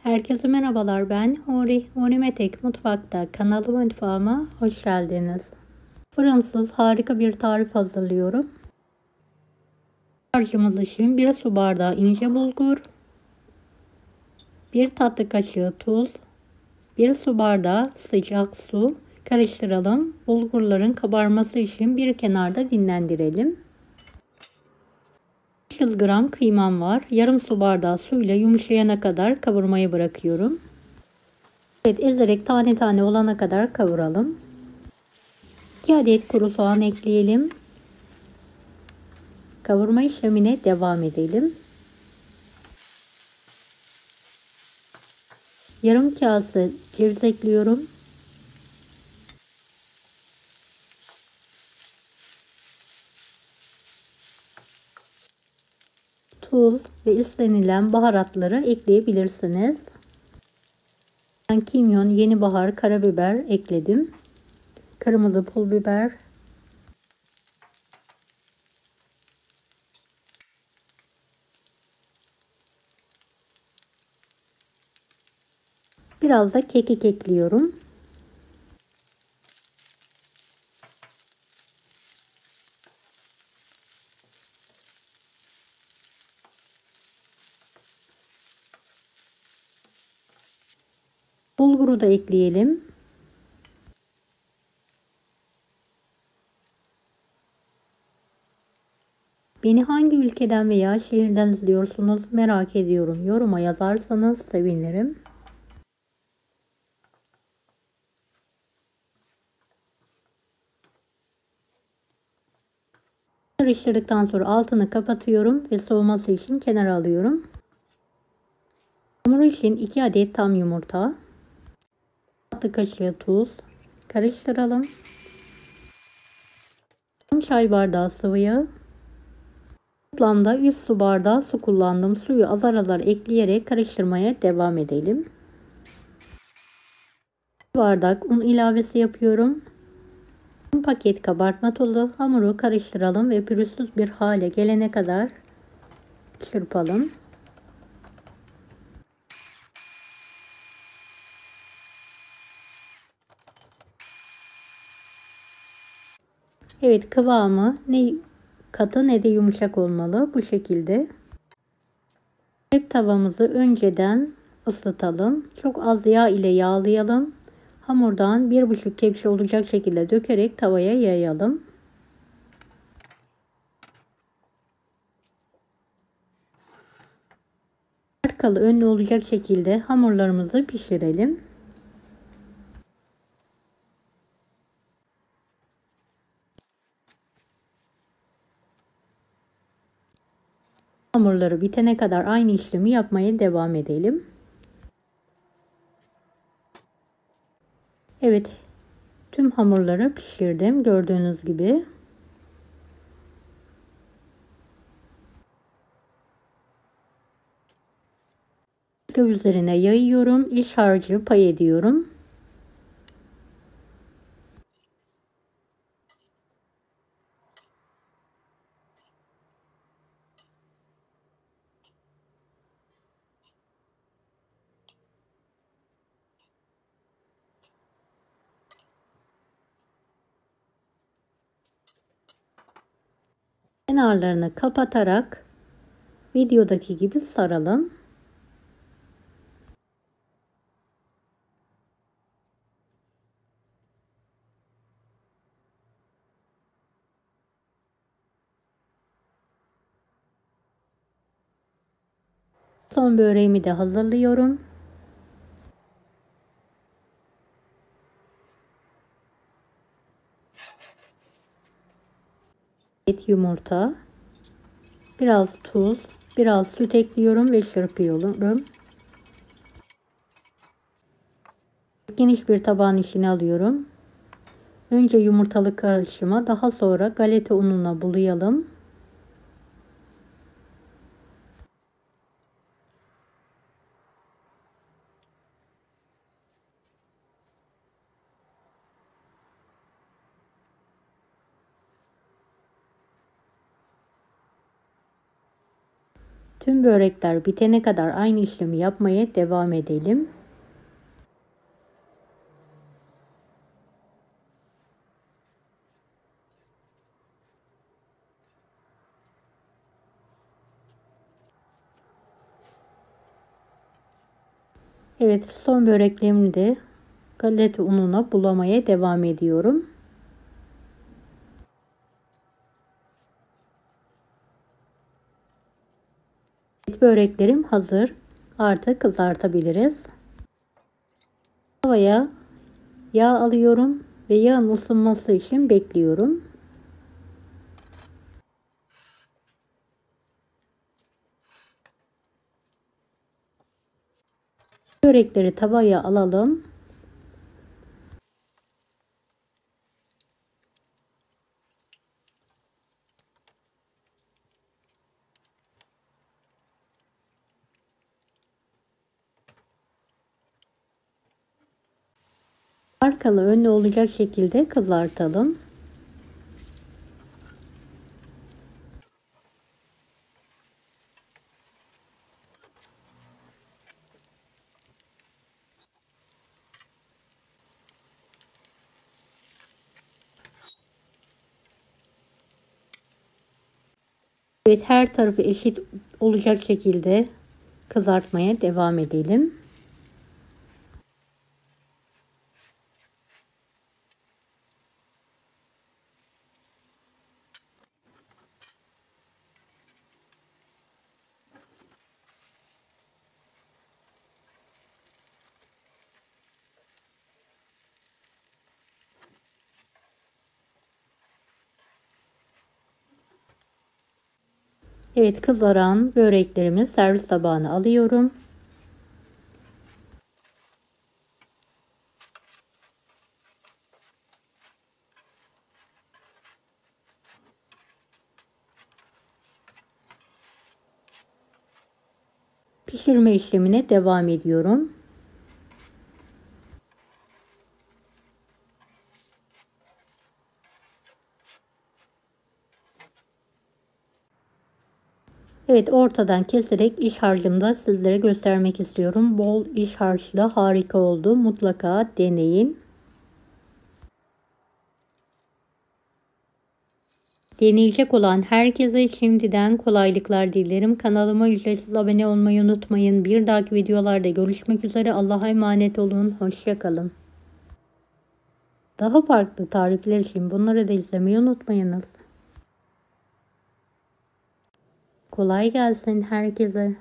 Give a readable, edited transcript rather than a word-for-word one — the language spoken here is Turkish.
Herkese merhabalar, ben Huri. Huri Metek Mutfak'ta kanalıma mutfağıma hoş geldiniz. Fırınsız harika bir tarif hazırlıyorum. Harcımız için 1 su bardağı ince bulgur, 1 tatlı kaşığı tuz, 1 su bardağı sıcak su. Karıştıralım. Bulgurların kabarması için bir kenarda dinlendirelim. 500 gram kıymam var. Yarım su bardağı suyla yumuşayana kadar kavurmayı bırakıyorum. Evet, ezerek tane tane olana kadar kavuralım. 2 adet kuru soğan ekleyelim. Kavurma işlemine devam edelim. Yarım kase ceviz ekliyorum. Tuz ve istenilen baharatları ekleyebilirsiniz. Ben kimyon, yeni bahar, karabiber ekledim. Kırmızı pul biber. Biraz da kekik ekliyorum. Bulguru da ekleyelim. Beni hangi ülkeden veya şehirden izliyorsunuz merak ediyorum. Yoruma yazarsanız sevinirim. Karıştırdıktan sonra altını kapatıyorum ve soğuması için kenara alıyorum. Hamur için 2 adet tam yumurta, tatlı kaşığı tuz, karıştıralım. 10 çay bardağı sıvı yağ, toplamda 3 su bardağı su kullandım. Suyu azar azar ekleyerek karıştırmaya devam edelim. 1 bardak un ilavesi yapıyorum. 1 paket kabartma tozu. Hamuru karıştıralım ve pürüzsüz bir hale gelene kadar çırpalım. Evet, kıvamı ne katı ne de yumuşak olmalı. Bu şekilde. Hep tavamızı önceden ısıtalım. Çok az yağ ile yağlayalım. Hamurdan 1,5 kepçe olacak şekilde dökerek tavaya yayalım. Arkalı önlü olacak şekilde hamurlarımızı pişirelim. Hamurları bitene kadar aynı işlemi yapmaya devam edelim. Evet, tüm hamurları pişirdim gördüğünüz gibi. Üzerine yayıyorum. İç harcı pay ediyorum. Kenarlarını kapatarak videodaki gibi saralım. Son böreğimi de hazırlıyorum. Et yumurta, biraz tuz, biraz süt ekliyorum ve çırpıyorum. Geniş bir tabağın içine alıyorum. Önce yumurtalı karışıma, daha sonra galeta ununa bulayalım. Tüm börekler bitene kadar aynı işlemi yapmaya devam edelim. Evet, son böreklerimi de galeta ununa bulamaya devam ediyorum. Böreklerim hazır. Artık kızartabiliriz. Tavaya yağ alıyorum ve yağın ısınması için bekliyorum. Börekleri tavaya alalım. Arkalı önlü olacak şekilde kızartalım. Evet, her tarafı eşit olacak şekilde kızartmaya devam edelim. Evet, kızaran böreklerimi servis tabağına alıyorum. Pişirme işlemine devam ediyorum. Evet, ortadan keserek iç harcımı da sizlere göstermek istiyorum. Bol iç harçlı harika oldu. Mutlaka deneyin. Deneyecek olan herkese şimdiden kolaylıklar dilerim. Kanalıma ücretsiz abone olmayı unutmayın. Bir dahaki videolarda görüşmek üzere. Allah'a emanet olun. Hoşça kalın. Daha farklı tarifler için bunları da izlemeyi unutmayınız. Kolay gelsin herkese.